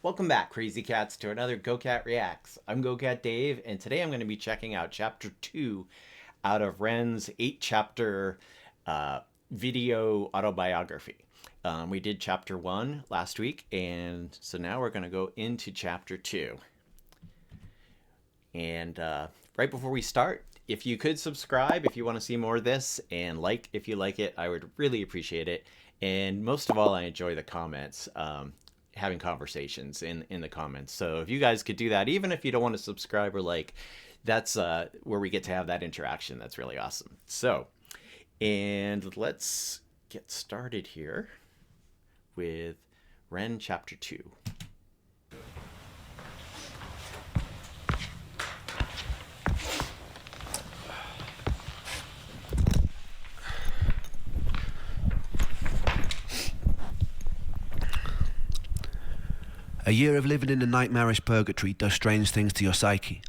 Welcome back, Crazy Cats, to another GoCat Reacts. I'm GoCat Dave, and today I'm going to be checking out Chapter 2 out of Ren's 8-chapter video autobiography. We did Chapter 1 last week, and so now we're going to go into Chapter 2. And right before we start, if you could subscribe if you want to see more of this, and like if you like it, I would really appreciate it. And most of all, I enjoy the comments. Having conversations in the comments. So if you guys could do that, even if you don't want to subscribe or like, that's where we get to have that interaction. That's really awesome. So, and let's get started here with Ren Chapter 2. A year of living in a nightmarish purgatory does strange things to your psyche.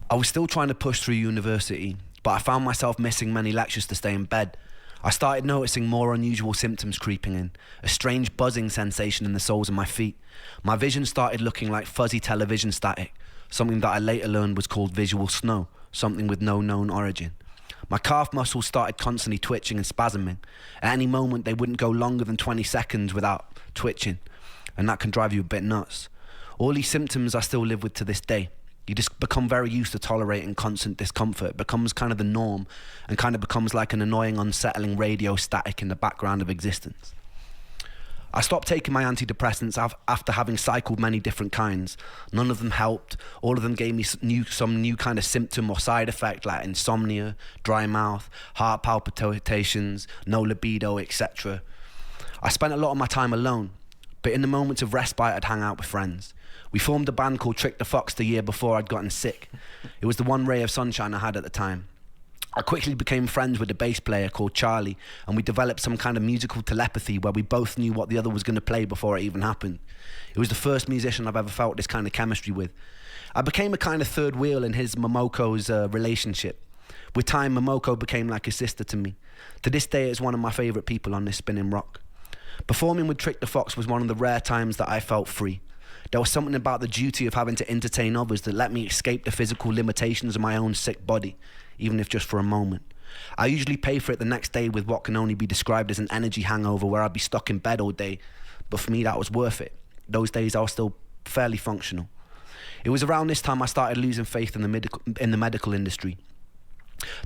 I was still trying to push through university, but I found myself missing many lectures to stay in bed. I started noticing more unusual symptoms creeping in, a strange buzzing sensation in the soles of my feet. My vision started looking like fuzzy television static, something that I later learned was called visual snow, something with no known origin. My calf muscles started constantly twitching and spasming. At any moment, they wouldn't go longer than 20 seconds without twitching, and that can drive you a bit nuts. All these symptoms I still live with to this day. You just become very used to tolerating constant discomfort. It becomes kind of the norm and kind of becomes like an annoying, unsettling radio static in the background of existence. I stopped taking my antidepressants after having cycled many different kinds. None of them helped. All of them gave me some new kind of symptom or side effect like insomnia, dry mouth, heart palpitations, no libido, etc. I spent a lot of my time alone, but in the moments of respite I'd hang out with friends. We formed a band called Trick the Fox the year before I'd gotten sick. It was the one ray of sunshine I had at the time. I quickly became friends with a bass player called Charlie, and we developed some kind of musical telepathy where we both knew what the other was going to play before it even happened. It was the first musician I've ever felt this kind of chemistry with. I became a kind of third wheel in his Momoko's relationship. With time, Momoko became like a sister to me. To this day, it's one of my favourite people on this spinning rock. Performing with Trick the Fox was one of the rare times that I felt free. There was something about the duty of having to entertain others that let me escape the physical limitations of my own sick body, even if just for a moment. I usually pay for it the next day with what can only be described as an energy hangover where I'd be stuck in bed all day, but for me that was worth it. Those days I was still fairly functional. It was around this time I started losing faith in the medical industry.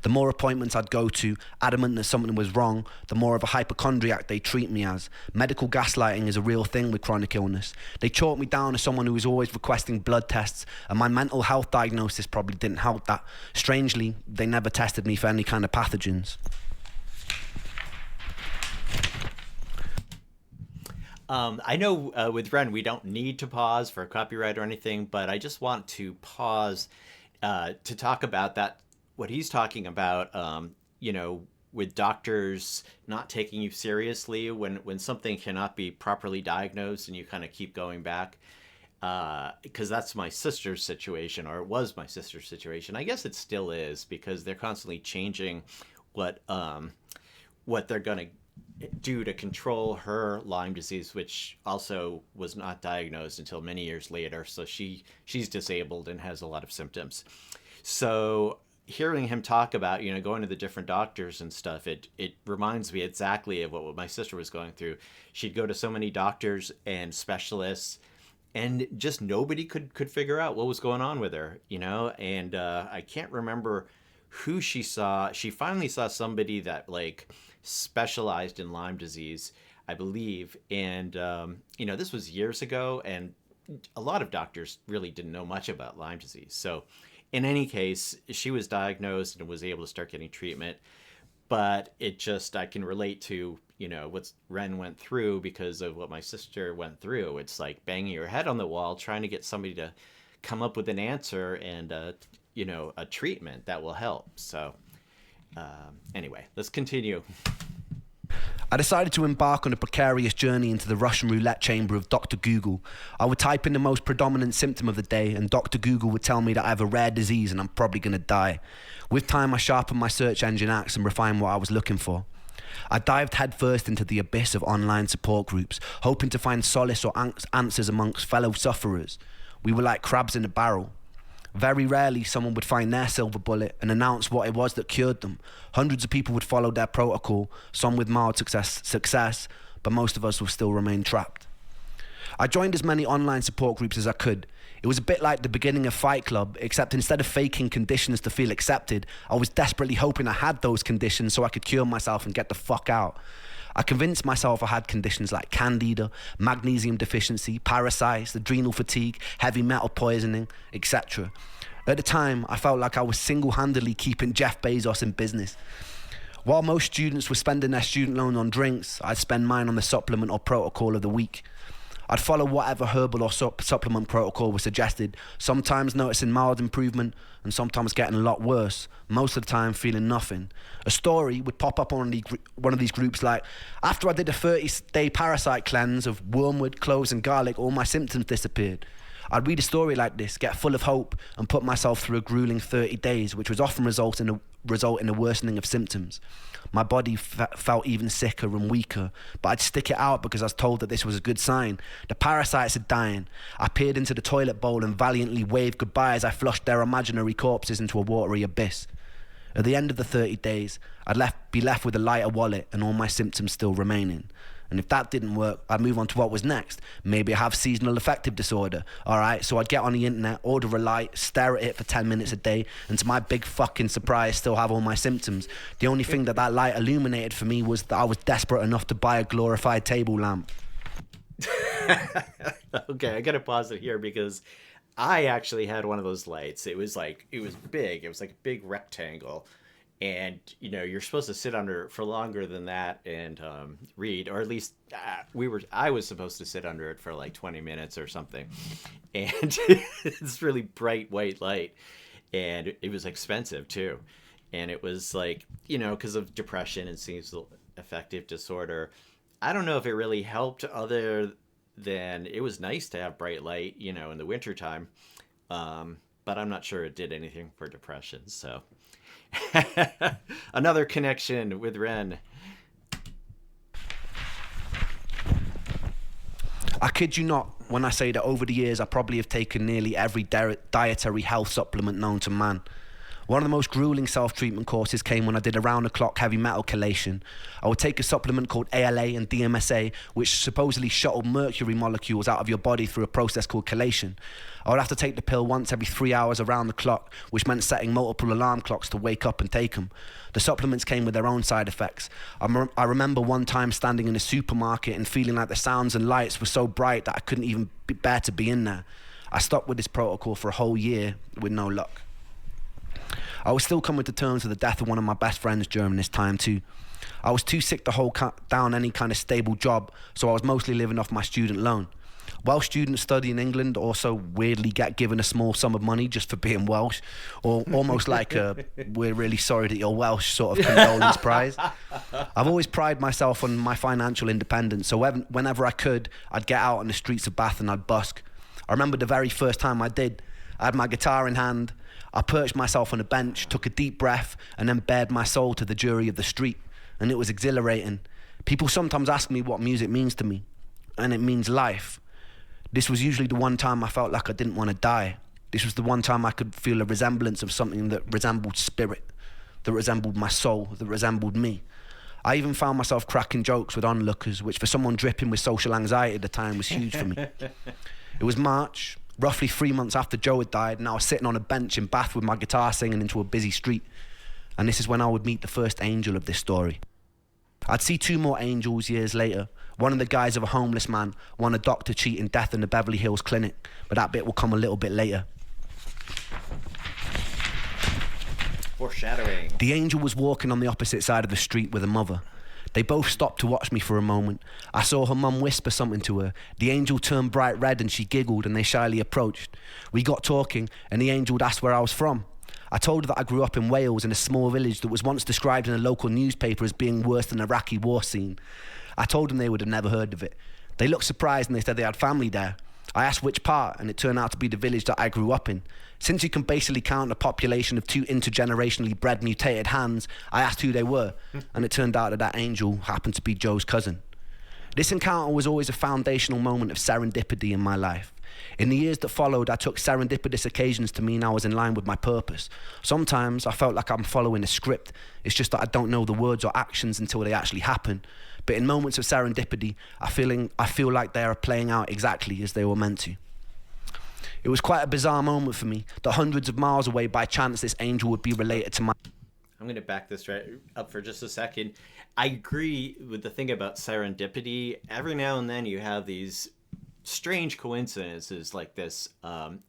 The more appointments I'd go to, adamant that something was wrong, the more of a hypochondriac they treat me as. Medical gaslighting is a real thing with chronic illness. They chalk me down as someone who was always requesting blood tests, and my mental health diagnosis probably didn't help that. Strangely, they never tested me for any kind of pathogens. I know with Ren, we don't need to pause for copyright or anything, but I just want to pause to talk about that. What he's talking about, with doctors not taking you seriously when something cannot be properly diagnosed and you kind of keep going back, because that's my sister's situation, or it was my sister's situation. I guess it still is, because they're constantly changing what they're going to do to control her Lyme disease, which also was not diagnosed until many years later. So she's disabled and has a lot of symptoms. So hearing him talk about, going to the different doctors and stuff, it reminds me exactly of what my sister was going through. She'd go to so many doctors and specialists, and just nobody could figure out what was going on with her, and I can't remember who she saw. She finally saw somebody that specialized in Lyme disease, I believe. And, this was years ago, and a lot of doctors really didn't know much about Lyme disease. So in any case, she was diagnosed and was able to start getting treatment. But I can relate to, what Ren went through because of what my sister went through. It's like banging your head on the wall, trying to get somebody to come up with an answer and, a treatment that will help. So anyway, let's continue. I decided to embark on a precarious journey into the Russian roulette chamber of Dr. Google. I would type in the most predominant symptom of the day, and Dr. Google would tell me that I have a rare disease and I'm probably going to die. With time, I sharpened my search engine axe and refined what I was looking for. I dived headfirst into the abyss of online support groups, hoping to find solace or answers amongst fellow sufferers. We were like crabs in a barrel. Very rarely someone would find their silver bullet and announce what it was that cured them. Hundreds of people would follow their protocol, some with mild success, but most of us would still remain trapped. I joined as many online support groups as I could. It was a bit like the beginning of Fight Club, except instead of faking conditions to feel accepted, I was desperately hoping I had those conditions so I could cure myself and get the fuck out. I convinced myself I had conditions like candida, magnesium deficiency, parasites, adrenal fatigue, heavy metal poisoning, etc. At the time, I felt like I was single-handedly keeping Jeff Bezos in business. While most students were spending their student loan on drinks, I'd spend mine on the supplement or protocol of the week. I'd follow whatever herbal or supplement protocol was suggested, sometimes noticing mild improvement and sometimes getting a lot worse, most of the time feeling nothing. A story would pop up on one of these groups like, after I did a 30-day parasite cleanse of wormwood, cloves and garlic, all my symptoms disappeared. I'd read a story like this, get full of hope and put myself through a grueling 30 days, which was often result in a worsening of symptoms. My body felt even sicker and weaker, but I'd stick it out because I was told that this was a good sign. The parasites are dying. I peered into the toilet bowl and valiantly waved goodbye as I flushed their imaginary corpses into a watery abyss. At the end of the 30 days, I'd be left with a lighter wallet and all my symptoms still remaining. And if that didn't work, I'd move on to what was next. Maybe I have seasonal affective disorder. All right, so I'd get on the internet, order a light, stare at it for 10 minutes a day, and to my big fucking surprise, still have all my symptoms. The only thing that light illuminated for me was that I was desperate enough to buy a glorified table lamp. Okay, I gotta pause it here because I actually had one of those lights. It was big. It was like a big rectangle. And, you're supposed to sit under it for longer than that and read, or at least I was supposed to sit under it for like 20 minutes or something. And it's really bright white light. And it was expensive too. And it was like, because of depression and seasonal affective disorder, I don't know if it really helped other than it was nice to have bright light, in the wintertime. But I'm not sure it did anything for depression, so... Another connection with Ren. I kid you not when I say that over the years I probably have taken nearly every dietary health supplement known to man. One of the most grueling self-treatment courses came when I did a round-the-clock heavy metal chelation. I would take a supplement called ALA and DMSA, which supposedly shuttled mercury molecules out of your body through a process called chelation. I would have to take the pill once every 3 hours around the clock, which meant setting multiple alarm clocks to wake up and take them. The supplements came with their own side effects. I remember one time standing in a supermarket and feeling like the sounds and lights were so bright that I couldn't even bear to be in there. I stopped with this protocol for a whole year with no luck. I was still coming to terms with the death of one of my best friends during this time too. I was too sick to hold down any kind of stable job, so I was mostly living off my student loan. Welsh students study in England also weirdly get given a small sum of money just for being Welsh, or almost like a "we're really sorry that you're Welsh" sort of condolence prize. I've always prided myself on my financial independence, so whenever I could, I'd get out on the streets of Bath and I'd busk. I remember the very first time I did. I had my guitar in hand. I perched myself on a bench, took a deep breath, and then bared my soul to the jury of the street. And it was exhilarating. People sometimes ask me what music means to me, and it means life. This was usually the one time I felt like I didn't want to die. This was the one time I could feel a resemblance of something that resembled spirit, that resembled my soul, that resembled me. I even found myself cracking jokes with onlookers, which for someone dripping with social anxiety at the time was huge for me. It was March, roughly 3 months after Joe had died, and I was sitting on a bench in Bath with my guitar singing into a busy street. And this is when I would meet the first angel of this story. I'd see 2 more angels years later. One of the guys of a homeless man, one a doctor cheating death in the Beverly Hills clinic. But that bit will come a little bit later. Foreshadowing. The angel was walking on the opposite side of the street with a mother. They both stopped to watch me for a moment. I saw her mum whisper something to her. The angel turned bright red and she giggled and they shyly approached. We got talking and the angel asked where I was from. I told her that I grew up in Wales in a small village that was once described in a local newspaper as being worse than an Iraqi war scene. I told them they would have never heard of it. They looked surprised and they said they had family there. I asked which part, and it turned out to be the village that I grew up in. Since you can basically count a population of 2 intergenerationally bred mutated hands, I asked who they were, and it turned out that that angel happened to be Joe's cousin. This encounter was always a foundational moment of serendipity in my life. In the years that followed, I took serendipitous occasions to mean I was in line with my purpose. Sometimes I felt like I'm following a script. It's just that I don't know the words or actions until they actually happen. But in moments of serendipity, I feel like they are playing out exactly as they were meant to. It was quite a bizarre moment for me, that hundreds of miles away by chance this angel would be related to my... I'm going to back this right up for just a second. I agree with the thing about serendipity. Every now and then you have these strange coincidences like this,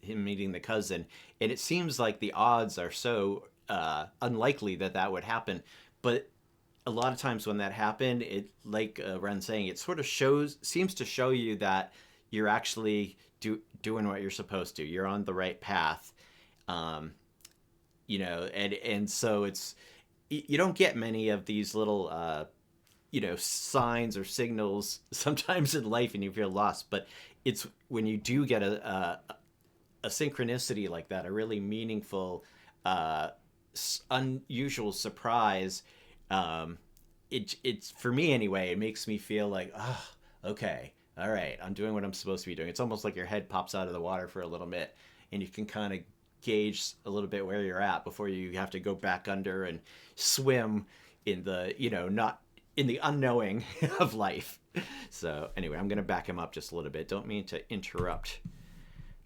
him meeting the cousin, and it seems like the odds are so unlikely that that would happen. But a lot of times when that happened, it, like Ren's saying, it sort of seems to show you that you're actually doing what you're supposed to. You're on the right path. You know, and so you don't get many of these little, you know, signs or signals sometimes in life, and you feel lost. But it's when you do get a synchronicity like that, a really meaningful, unusual surprise. It's for me anyway. It makes me feel like, oh, okay, all right, I'm doing what I'm supposed to be doing. It's almost like your head pops out of the water for a little bit, and you can kind of gauge a little bit where you're at before you have to go back under and swim in the, you know, not in the unknowing of life. So anyway, I'm going to back him up just a little bit. Don't mean to interrupt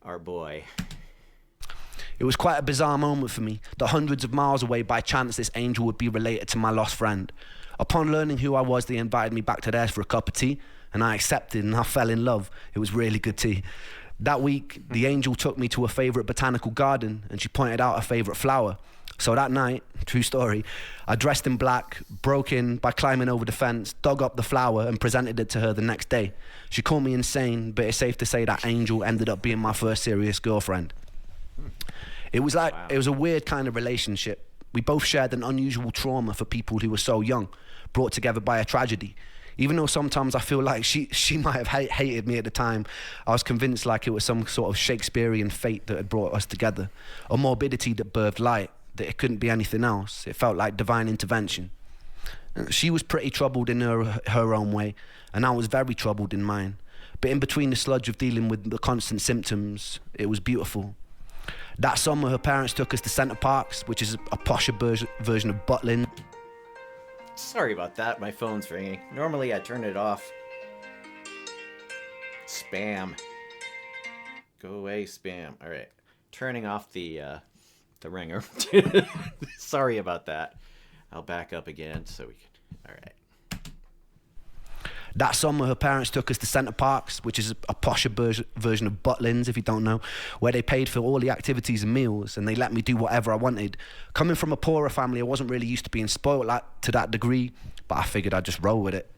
our boy. It was quite a bizarre moment for me, that hundreds of miles away by chance this angel would be related to my lost friend. Upon learning who I was, they invited me back to theirs for a cup of tea, and I accepted and I fell in love. It was really good tea. That week, the angel took me to a favourite botanical garden, and she pointed out a favourite flower. So that night, true story, I dressed in black, broke in by climbing over the fence, dug up the flower and presented it to her the next day. She called me insane, but it's safe to say that angel ended up being my first serious girlfriend. It was like, It was a weird kind of relationship. We both shared an unusual trauma for people who were so young, brought together by a tragedy. Even though sometimes I feel like she might have hated me at the time, I was convinced like it was some sort of Shakespearean fate that had brought us together. A morbidity that birthed light, that it couldn't be anything else. It felt like divine intervention. She was pretty troubled in her own way, and I was very troubled in mine. But in between the sludge of dealing with the constant symptoms, it was beautiful. That summer, her parents took us to Centre Parks, which is a posher version of Butlin. Sorry about that, my phone's ringing. Normally I turn it off. Spam. Go away, spam. All right. Turning off the ringer. Sorry about that. I'll back up again so we can... All right. That summer, her parents took us to Centre Parks, which is a posher version of Butlins, if you don't know, where they paid for all the activities and meals, and they let me do whatever I wanted. Coming from a poorer family, I wasn't really used to being spoiled to that degree, but I figured I'd just roll with it.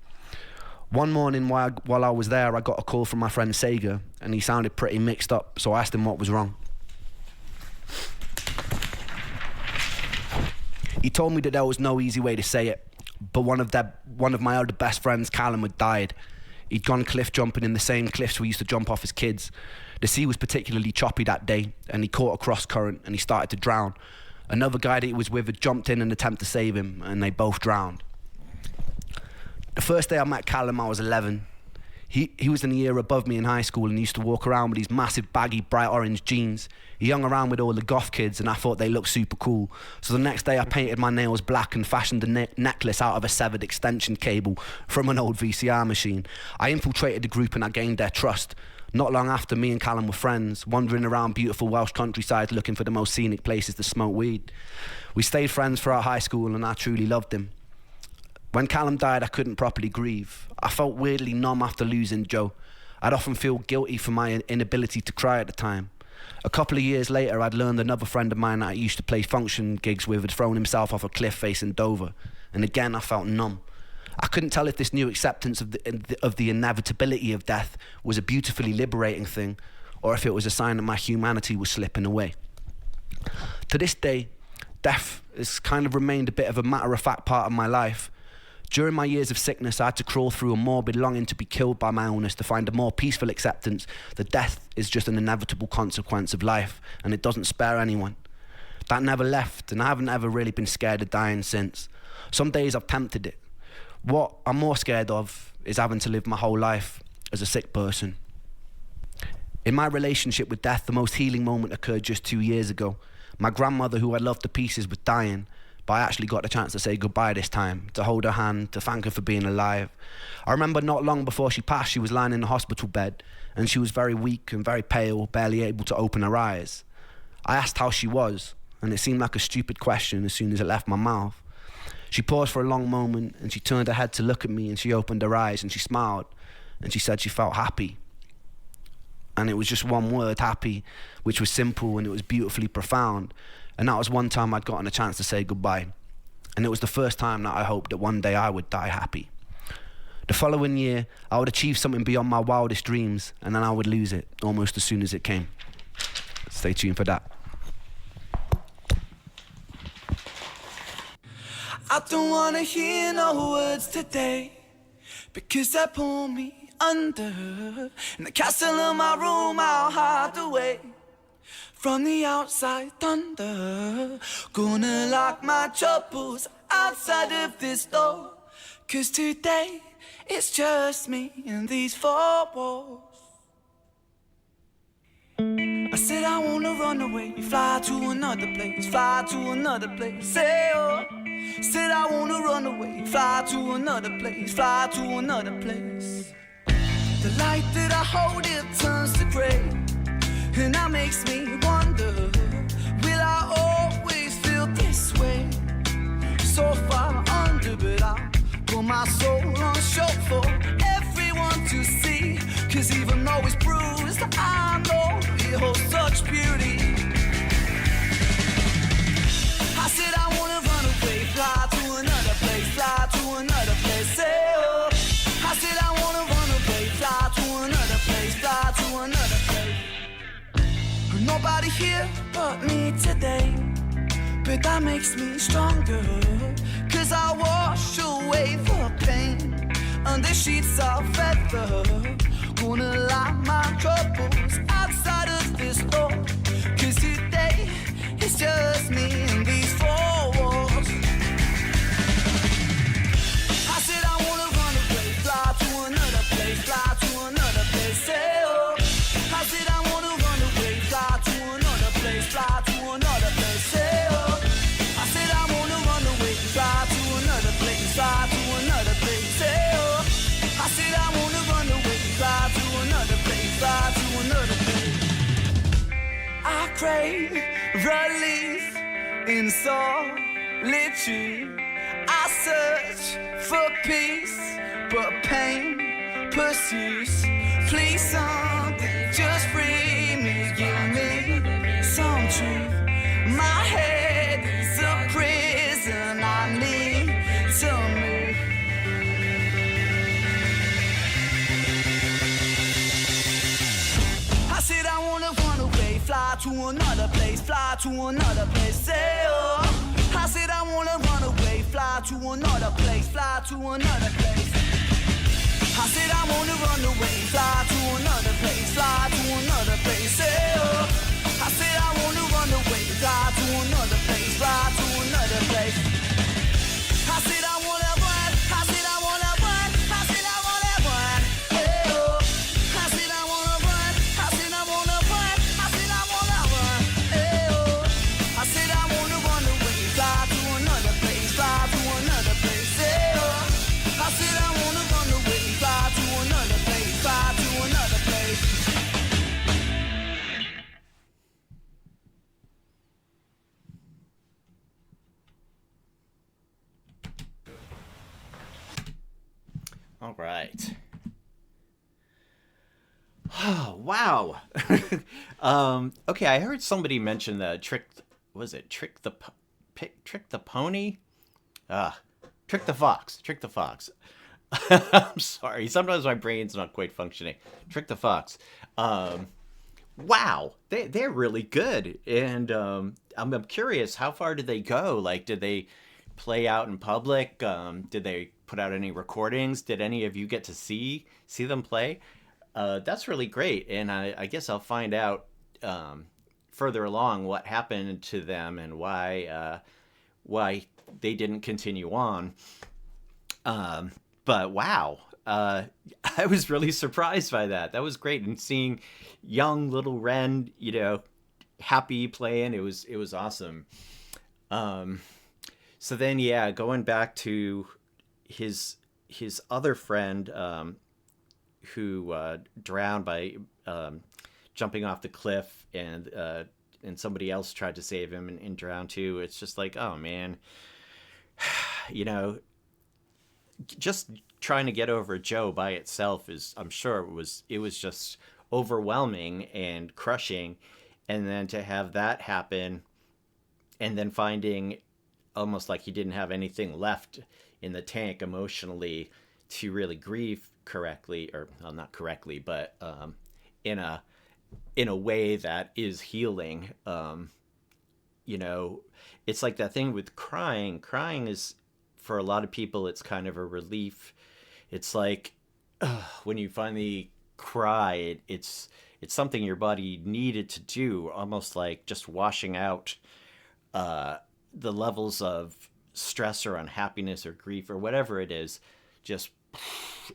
One morning while I was there, I got a call from my friend Sega, and he sounded pretty mixed up, so I asked him what was wrong. He told me that there was no easy way to say it, but one of my other best friends, Callum, had died. He'd gone cliff jumping in the same cliffs we used to jump off as kids. The sea was particularly choppy that day, and he caught a cross current and he started to drown. Another guy that he was with had jumped in an attempt to save him, and they both drowned. The first day I met Callum, I was 11. He was in a year above me in high school and used to walk around with these massive baggy bright orange jeans. He hung around with all the goth kids and I thought they looked super cool. So the next day I painted my nails black and fashioned a necklace out of a severed extension cable from an old VCR machine. I infiltrated the group and I gained their trust. Not long after, me and Callum were friends, wandering around beautiful Welsh countryside looking for the most scenic places to smoke weed. We stayed friends throughout high school and I truly loved him. When Callum died, I couldn't properly grieve. I felt weirdly numb after losing Joe. I'd often feel guilty for my inability to cry at the time. A couple of years later, I'd learned another friend of mine that I used to play function gigs with had thrown himself off a cliff face in Dover. And again, I felt numb. I couldn't tell if this new acceptance of the inevitability of death was a beautifully liberating thing, or if it was a sign that my humanity was slipping away. To this day, death has kind of remained a bit of a matter-of-fact part of my life. During my years of sickness, I had to crawl through a morbid longing to be killed by my illness to find a more peaceful acceptance that death is just an inevitable consequence of life and it doesn't spare anyone. That never left, and I haven't ever really been scared of dying since. Some days I've tempted it. What I'm more scared of is having to live my whole life as a sick person. In my relationship with death, the most healing moment occurred just 2 years ago. My grandmother, who I loved to pieces, was dying, but I actually got the chance to say goodbye this time, to hold her hand, to thank her for being alive. I remember not long before she passed, she was lying in a hospital bed, and she was very weak and very pale, barely able to open her eyes. I asked how she was, and it seemed like a stupid question as soon as it left my mouth. She paused for a long moment, and she turned her head to look at me, and she opened her eyes, and she smiled, and she said she felt happy. And it was just one word, happy, which was simple and it was beautifully profound. And that was one time I'd gotten a chance to say goodbye. And it was the first time that I hoped that one day I would die happy. The following year, I would achieve something beyond my wildest dreams, and then I would lose it almost as soon as it came. Stay tuned for that. I don't wanna hear no words today, because they pull me under. In the castle of my room, I'll hide away from the outside thunder. Gonna lock my troubles outside of this door, 'cause today it's just me and these four walls. I said I wanna run away, fly to another place, fly to another place, say oh. Said I wanna run away, fly to another place, fly to another place. The light that I hold, it turns to grey, and that makes me wonder, will I always feel this way? So far under, but I put my soul on show for everyone to see, 'cause even though it's bruised, I know it holds such beauty. I said I wanna run away, fly to another place, fly to another place, say oh. I said I wanna run away, fly to another place, fly to another place. Nobody here but me today, but that makes me stronger, 'cause I wash away the pain under sheets of feather. Gonna lock my troubles outside of this door, 'cause today it's just me and these four walls. I said I wanna run away, fly to another place, fly to another place, say oh. I said I wanna run away, fly to another place, fly to another place, say oh. I said I wanna run away, fly to another place, fly to another place, say oh. I said I wanna run away, fly to another place, fly to another place. I crave relief in solitude. I search for peace, but pain pursues. Please something, just free me, give me some truth. My head is a prison, I need to move. I said I wanna run away, fly to another place, fly to another place, say oh. I said I wanna run away, fly to another place, fly to another place. I said I wanna run away, fly to another place, fly to another place, say oh. I said I wanna run away, fly to another place, fly to another place. I said I wanna run, I said I wanna run, I said I wanna run, hey oh. I said I wanna run, I said I wanna run, I said I wanna run, hey oh. I said I wanna run away, fly to another place, fly to another place, hey oh. I said I wanna run away, fly to another place, fly to another place. All right. Oh, wow. Okay, I heard somebody mention the trick. Was it trick the trick the pony? Trick the fox. Trick the fox. I'm sorry. Sometimes my brain's not quite functioning. Trick the fox. Wow, they're really good, and I'm curious, how far did they go? Like, did they play out in public? Did they put out any recordings? Did any of you get to see them play? That's really great, and I guess I'll find out further along what happened to them and why they didn't continue on. But wow, I was really surprised by that. That was great, and seeing young little Ren, happy playing, it was awesome. So then, yeah, going back to his other friend who drowned by jumping off the cliff, and somebody else tried to save him and drowned too. It's just like, oh man, just trying to get over Joe by itself is, I'm sure it was just overwhelming and crushing, and then to have that happen, and then finding almost like he didn't have anything left in the tank emotionally to really grieve correctly, or well, not correctly, but in a way that is healing. It's like that thing with crying. Crying is, for a lot of people, it's kind of a relief. It's like when you finally cry, it's something your body needed to do, almost like just washing out the levels of stress or unhappiness or grief or whatever it is. Just,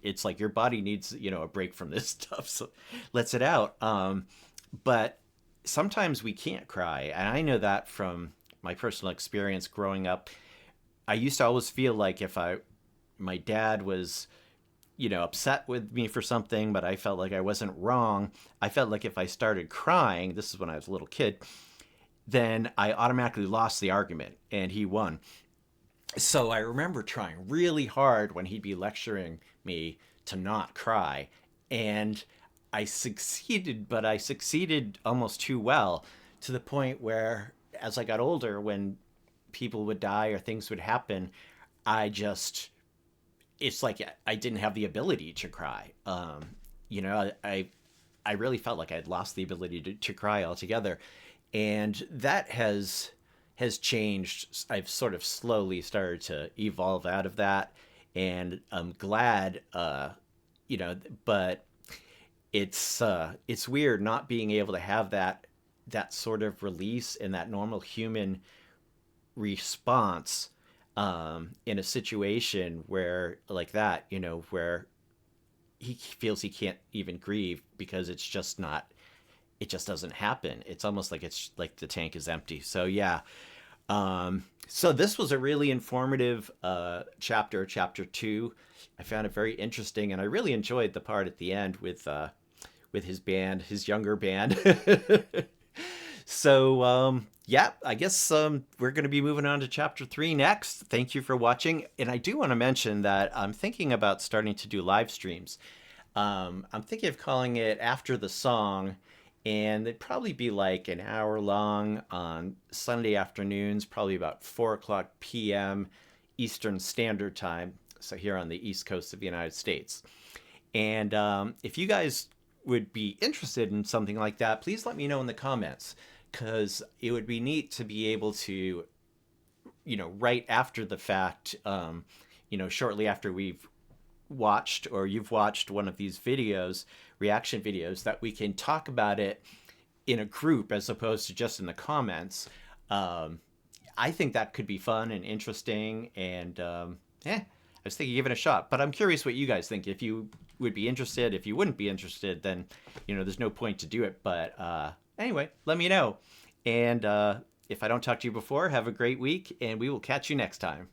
it's like your body needs, a break from this stuff, so lets it out. But sometimes we can't cry, and I know that from my personal experience growing up. I used to always feel like if my dad was, upset with me for something, but I felt like I wasn't wrong. I felt like if I started crying, this is when I was a little kid, then I automatically lost the argument and he won. So I remember trying really hard when he'd be lecturing me to not cry. And I succeeded, but I succeeded almost too well, to the point where as I got older, when people would die or things would happen, it's like I didn't have the ability to cry. I really felt like I'd lost the ability to cry altogether. And that has changed. I've sort of slowly started to evolve out of that, and I'm glad, but it's weird not being able to have that sort of release and that normal human response in a situation where, like that, where he feels he can't even grieve because it just doesn't happen. It's almost like it's like the tank is empty. So yeah. So this was a really informative chapter 2. I found it very interesting, and I really enjoyed the part at the end with his band, his younger band. So yeah, I guess we're going to be moving on to chapter 3 next. Thank you for watching. And I do want to mention that I'm thinking about starting to do live streams. I'm thinking of calling it After the Song, and they'd probably be like an hour long on Sunday afternoons, probably about 4:00 p.m. Eastern Standard Time, so here on the East Coast of the United States. And if you guys would be interested in something like that, please let me know in the comments, because it would be neat to be able to, right after the fact, shortly after we've watched or you've watched one of these videos, reaction videos, that we can talk about it in a group as opposed to just in the comments. I think that could be fun and interesting, and I was thinking of giving it a shot. But I'm curious what you guys think. If you would be interested, if you wouldn't be interested, then there's no point to do it. But anyway, let me know. And if I don't talk to you before, have a great week, and we will catch you next time.